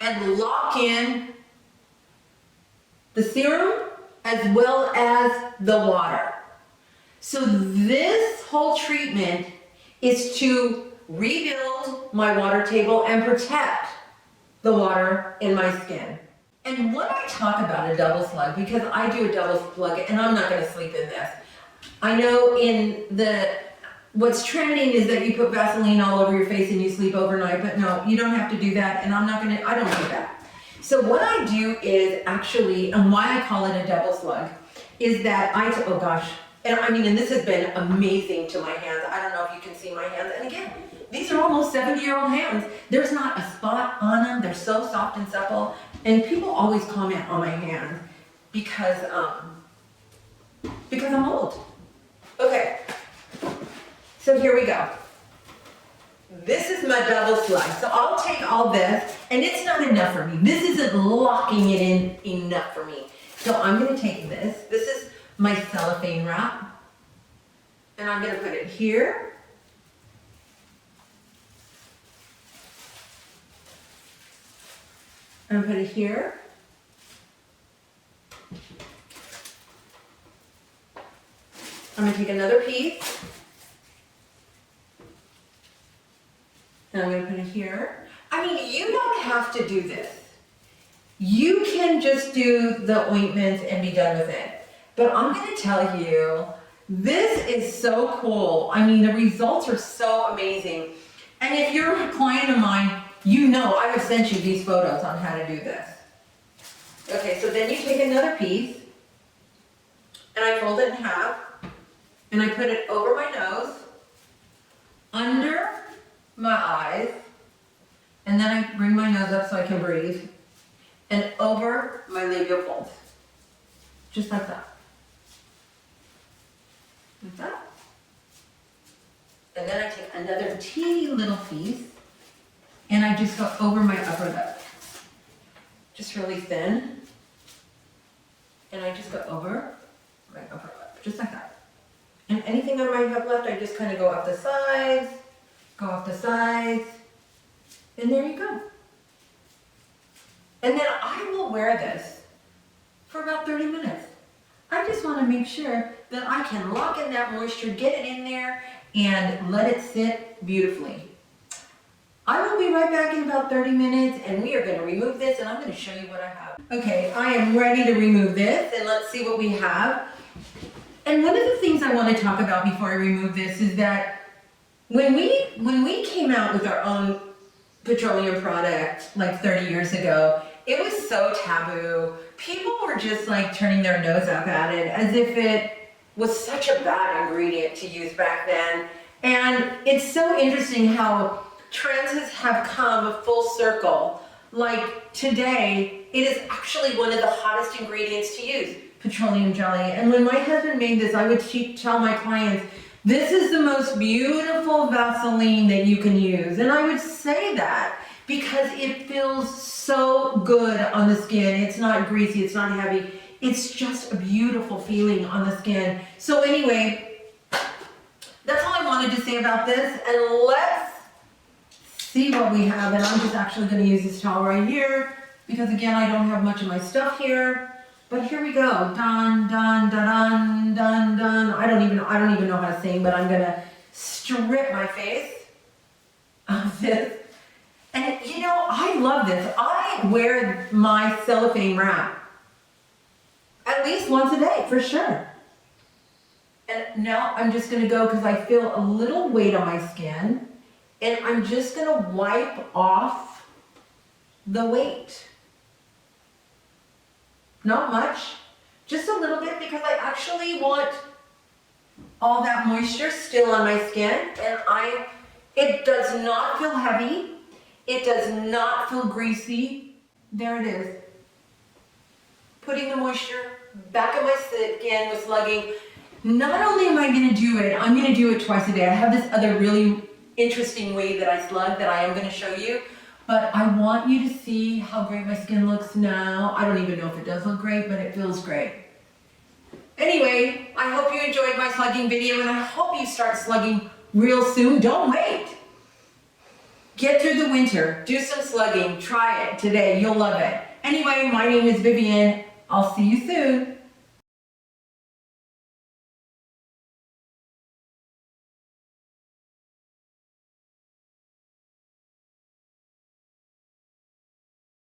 and lock in the serum as well as the water. So this whole treatment is to rebuild my water table and protect the water in my skin. And when I talk about a double slug, because I do a double slug and I'm not gonna sleep in this. I know what's trending is that you put Vaseline all over your face and you sleep overnight, but no, you don't have to do that, and I don't do that. So what I do is actually, and why I call it a double slug, is that oh gosh, and this has been amazing to my hands. I don't know if you can see my hands, and again, these are almost 70-year-old hands. There's not a spot on them. They're so soft and supple, and people always comment on my hands because I'm old. Okay. So here we go. This is my double slug. So I'll take all this, and it's not enough for me. This isn't locking it in enough for me. So I'm gonna take this. This is my cellophane wrap, and I'm gonna put it here. I'm gonna put it here. I'm gonna take another piece. And I'm going to put it here. I mean, you don't have to do this. You can just do the ointments and be done with it. But I'm going to tell you, this is so cool. I mean, the results are so amazing. And if you're a client of mine, you know I have sent you these photos on how to do this. Okay, so then you take another piece, and I fold it in half, and I put it over my nose, under my eyes, and then I bring my nose up so I can breathe, and over my labial folds. Just like that. Like that. And then I take another teeny little piece, and I just go over my upper lip. Just really thin. And I just go over my upper lip, just like that. And anything I might have left, I just kind of go up the sides, and there you go. And then I will wear this for about 30 minutes. I just want to make sure that I can lock in that moisture, get it in there, and let it sit beautifully. I will be right back in about 30 minutes, and we are going to remove this, and I'm going to show you what I have. Okay, I am ready to remove this, and let's see what we have. And one of the things I want to talk about before I remove this is that when we came out with our own petroleum product like 30 years ago, it was so taboo. People were just like turning their nose up at it as if it was such a bad ingredient to use back then. And it's so interesting how trends have come full circle. Like today, it is actually one of the hottest ingredients to use, petroleum jelly. And when my husband made this, I would tell my clients, this is the most beautiful Vaseline that you can use. And I would say that because it feels so good on the skin. It's not greasy, it's not heavy. It's just a beautiful feeling on the skin. So anyway, that's all I wanted to say about this. And let's see what we have. And I'm just actually going to use this towel right here because again, I don't have much of my stuff here. But here we go. Dun, dun, dun, dun, dun, dun. I don't even know how to sing, but I'm gonna strip my face of this. And you know, I love this. I wear my cellophane wrap at least once a day, for sure. And now I'm just gonna go, because I feel a little weight on my skin, and I'm just gonna wipe off the weight. Not much, just a little bit, because I actually want all that moisture still on my skin, and it does not feel heavy, it does not feel greasy. There it is. Putting the moisture back in my skin with slugging. Not only am I going to do it, I'm going to do it twice a day. I have this other really interesting way that I slug that I am going to show you. But I want you to see how great my skin looks now. I don't even know if it does look great, but it feels great. Anyway, I hope you enjoyed my slugging video, and I hope you start slugging real soon. Don't wait. Get through the winter, do some slugging, try it today, you'll love it. Anyway, my name is Vivian. I'll see you soon.